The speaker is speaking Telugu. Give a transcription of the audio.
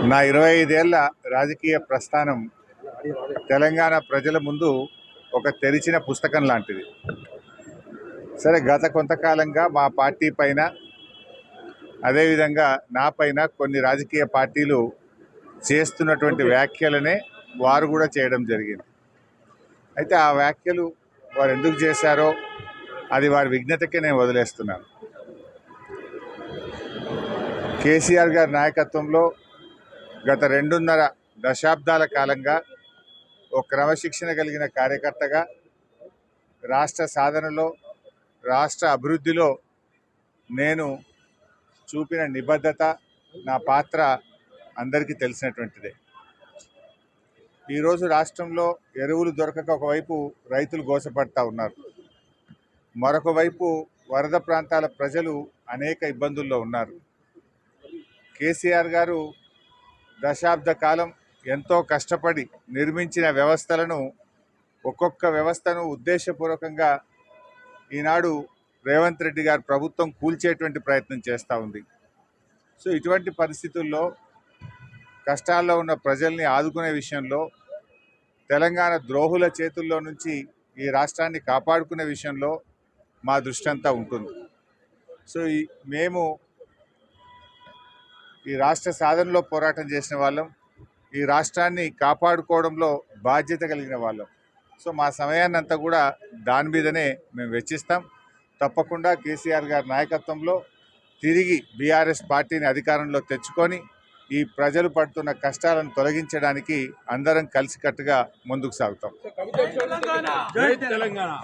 నా 25 ఏళ్ల రాజకీయ ప్రస్థానం తెలంగాణ ప్రజల ముందు ఒక తెరిచిన పుస్తకం లాంటిది. సరే, గత కొంతకాలంగా మా పార్టీ పైన, అదేవిధంగా నా పైన కొన్ని రాజకీయ పార్టీలు చేస్తున్నటువంటి వ్యాఖ్యలనే వారు కూడా చేయడం జరిగింది. అయితే ఆ వ్యాఖ్యలు వారు ఎందుకు చేశారో అది వారి విజ్ఞతకే నేను వదిలేస్తున్నాను. కేసీఆర్ గారి నాయకత్వంలో గత 2.5 దశాబ్దాల కాలంగా ఒక క్రమశిక్షణ కలిగిన కార్యకర్తగా రాష్ట్ర సాధనలో, రాష్ట్ర అభివృద్ధిలో నేను చూపిన నిబద్ధత, నా పాత్ర అందరికీ తెలిసినటువంటిదే. ఈరోజు రాష్ట్రంలో ఎరువులు దొరకక ఒకవైపు రైతులు గోసపడతా ఉన్నారు, మరొక వైపు వరద ప్రాంతాల ప్రజలు అనేక ఇబ్బందుల్లో ఉన్నారు. కేసీఆర్ గారు దశాబ్ద కాలం ఎంతో కష్టపడి నిర్మించిన వ్యవస్థలను, ఒక్కొక్క వ్యవస్థను ఉద్దేశపూర్వకంగా ఈనాడు రేవంత్ రెడ్డి గారి ప్రభుత్వం కూల్చేటువంటి ప్రయత్నం చేస్తూ ఉంది. సో ఇటువంటి పరిస్థితుల్లో కష్టాల్లో ఉన్న ప్రజల్ని ఆదుకునే విషయంలో, తెలంగాణ ద్రోహుల చేతుల్లో నుంచి ఈ రాష్ట్రాన్ని కాపాడుకునే విషయంలో మా దృష్టి అంతా ఉంటుంది. సో మేము ఈ రాష్ట్ర సాధనలో పోరాటం చేసిన వాళ్ళం, ఈ రాష్ట్రాన్ని కాపాడుకోవడంలో బాధ్యత కలిగిన వాళ్ళం. సో మా సమయాన్ని అంతా కూడా దాని మీదనే మేము వెచ్చిస్తాం. తప్పకుండా కేసీఆర్ గారి నాయకత్వంలో తిరిగి బీఆర్ఎస్ పార్టీని అధికారంలో తెచ్చుకొని ఈ ప్రజలు పడుతున్న కష్టాలను తొలగించడానికి అందరం కలిసికట్టుగా ముందుకు సాగుతాం.